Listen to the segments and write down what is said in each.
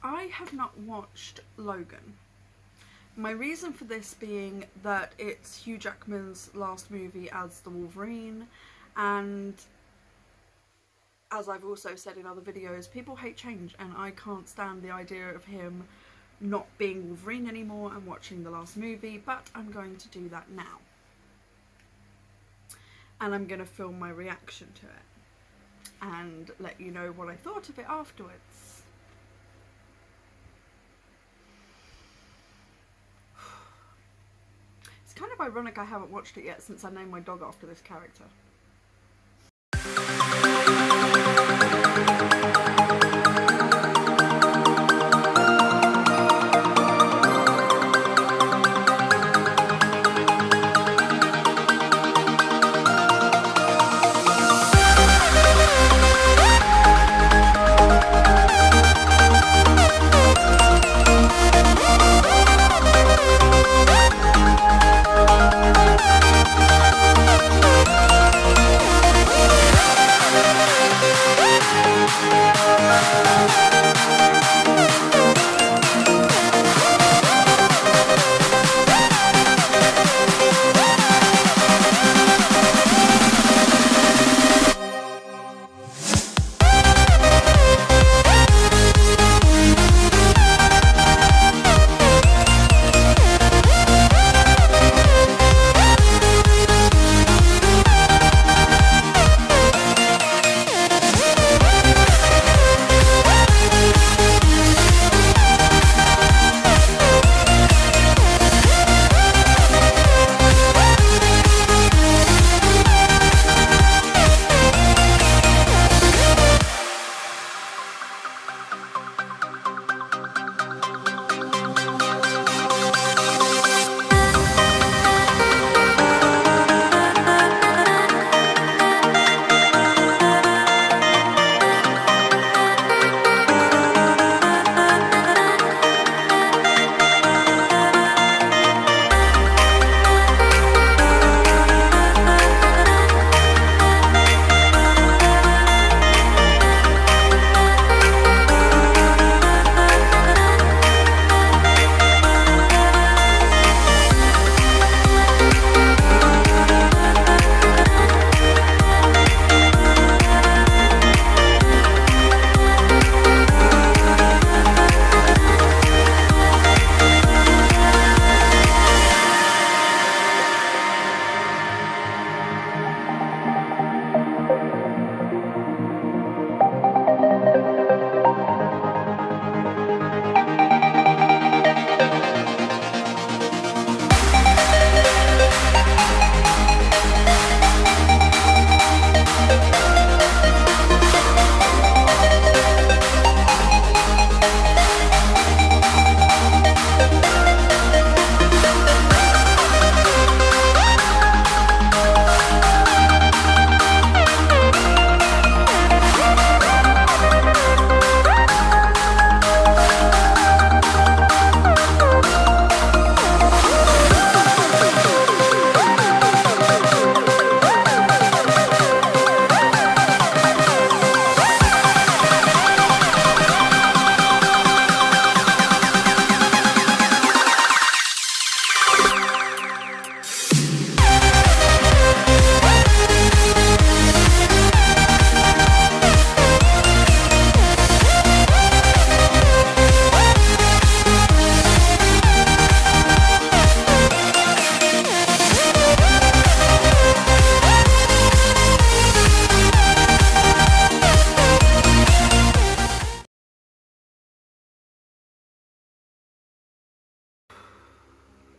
I have not watched Logan. My reason for this being that it's Hugh Jackman's last movie as the Wolverine, and as I've also said in other videos, people hate change, and I can't stand the idea of him not being Wolverine anymore and watching the last movie, but I'm going to do that now. And I'm going to film my reaction to it and let you know what I thought of it afterwards. It's kind of ironic I haven't watched it yet since I named my dog after this character.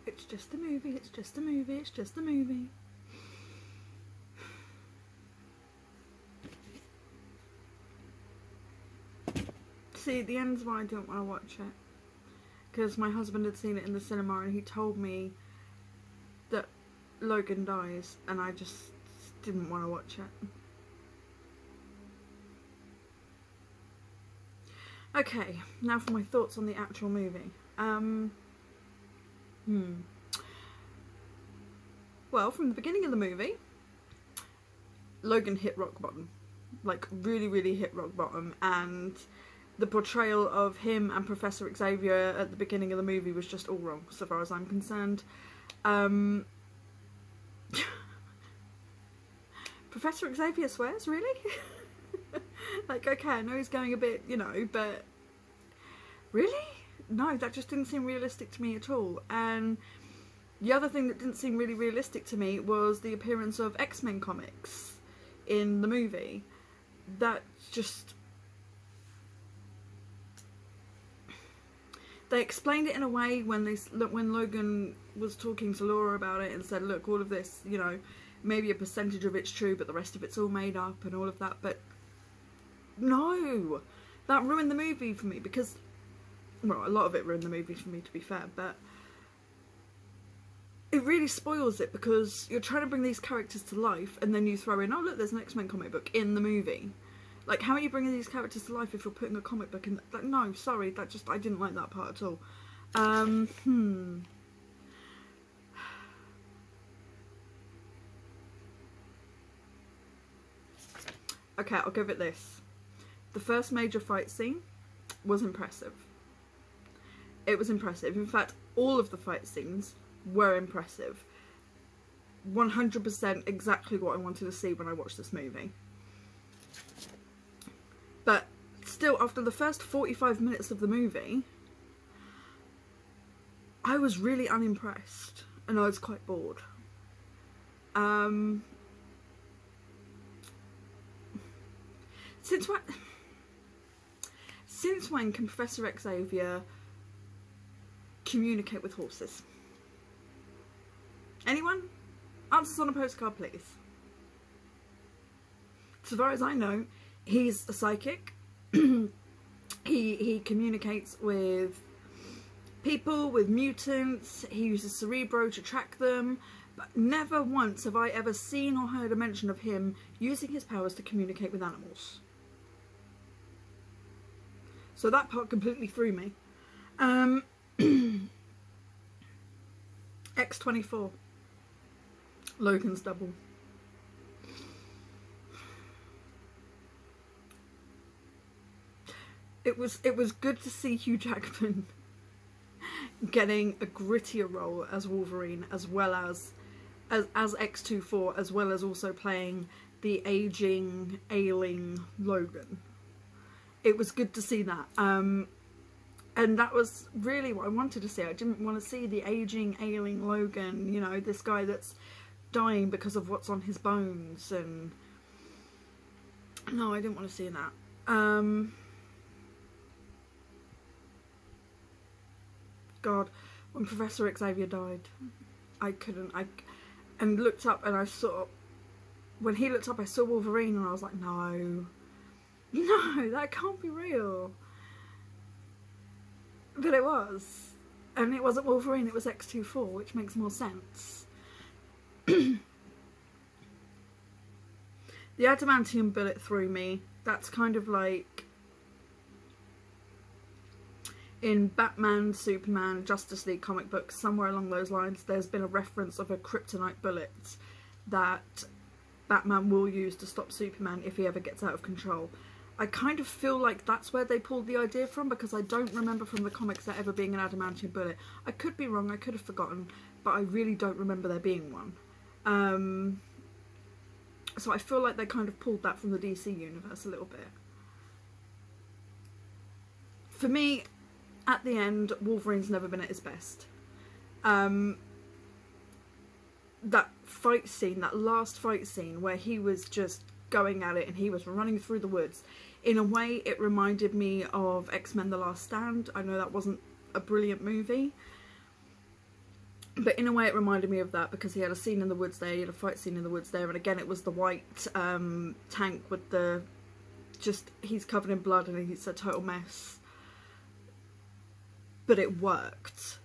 It's just a movie, it's just a movie, it's just a movie. See, the end's why I didn't want to watch it. Because my husband had seen it in the cinema and he told me that Logan dies, and I just didn't want to watch it. Okay, now for my thoughts on the actual movie. Well, from the beginning of the movie, Logan hit rock bottom. Like, really, really hit rock bottom, and the portrayal of him and Professor Xavier at the beginning of the movie was just all wrong, so far as I'm concerned. Professor Xavier swears, really? Like, okay, I know he's going a bit, you know, but really? No, that just didn't seem realistic to me at all. And the other thing that didn't seem really realistic to me was the appearance of X-Men comics in the movie. That just... They explained it in a way when Logan was talking to Laura about it and said, look, all of this, you know, maybe a percentage of it's true, but the rest of it's all made up and all of that. But no, that ruined the movie for me because, well, a lot of it ruined the movie for me, to be fair, but it really spoils it because you're trying to bring these characters to life and then you throw in, oh look, there's an X-Men comic book in the movie. Like, how are you bringing these characters to life if you're putting a comic book in? Like, no, sorry, that just, I didn't like that part at all. Okay, I'll give it this. The first major fight scene was impressive. It was impressive. In fact, all of the fight scenes were impressive. 100% exactly what I wanted to see when I watched this movie. But still, after the first 45 minutes of the movie, I was really unimpressed and I was quite bored. Since when can Professor Xavier communicate with horses? Anyone? Answers on a postcard, please. So far as I know, he's a psychic. he communicates with people, with mutants. He uses Cerebro to track them. But never once have I ever seen or heard a mention of him using his powers to communicate with animals. So that part completely threw me. X-24. Logan's double. It was good to see Hugh Jackman getting a grittier role as Wolverine, as well as X-24, as well as also playing the aging, ailing Logan. It was good to see that. And that was really what I wanted to see. I didn't want to see the aging, ailing Logan, you know, this guy that's dying because of what's on his bones. And no, I didn't want to see that. God, when Professor Xavier died, I couldn't, and looked up and I saw, when he looked up I saw Wolverine and I was like, no, that can't be real. But it was. And it wasn't Wolverine, it was X-24, which makes more sense. The adamantium bullet threw me. That's kind of like in Batman, Superman, Justice League comic books, somewhere along those lines, there's been a reference of a kryptonite bullet that Batman will use to stop Superman if he ever gets out of control. I kind of feel like that's where they pulled the idea from, because I don't remember from the comics there ever being an adamantium bullet. I could be wrong, I could have forgotten, but I really don't remember there being one. So I feel like they kind of pulled that from the DC universe a little bit. For me, at the end, Wolverine's never been at his best. That fight scene, that last fight scene where he was just going at it and he was running through the woods, in a way it reminded me of X-Men The Last Stand. I know that wasn't a brilliant movie, but in a way it reminded me of that, because he had a scene in the woods there, he had a fight scene in the woods there, and again it was the white tank with the, just, he's covered in blood and he's a total mess. But it worked.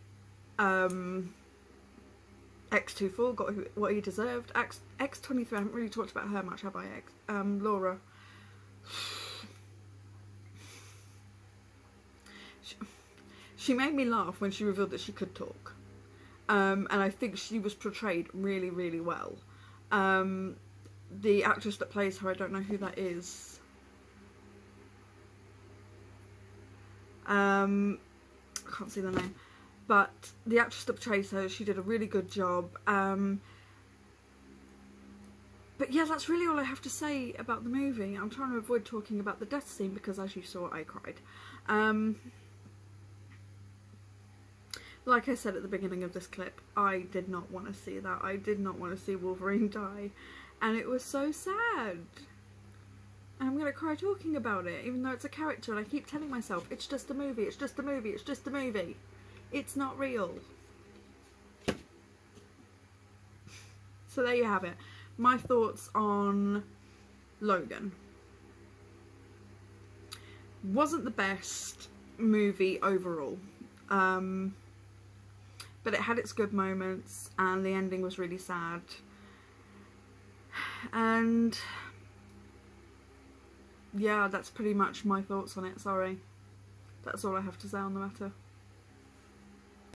X-24 got what he deserved. X-23, I haven't really talked about her much, have I? Laura. She made me laugh when she revealed that she could talk. And I think she was portrayed really, really well. The actress that plays her, I don't know who that is. I can't see the name, but the actress that portrays her, she did a really good job. But yeah, that's really all I have to say about the movie. I'm trying to avoid talking about the death scene because, as you saw, I cried. Like I said at the beginning of this clip, I did not want to see that. I did not want to see Wolverine die. And it was so sad. And I'm going to cry talking about it, even though it's a character. And I keep telling myself, it's just a movie, it's just a movie, it's just a movie. It's not real. So there you have it. My thoughts on Logan. Wasn't the best movie overall. But it had its good moments, and the ending was really sad. And yeah, that's pretty much my thoughts on it, sorry. That's all I have to say on the matter.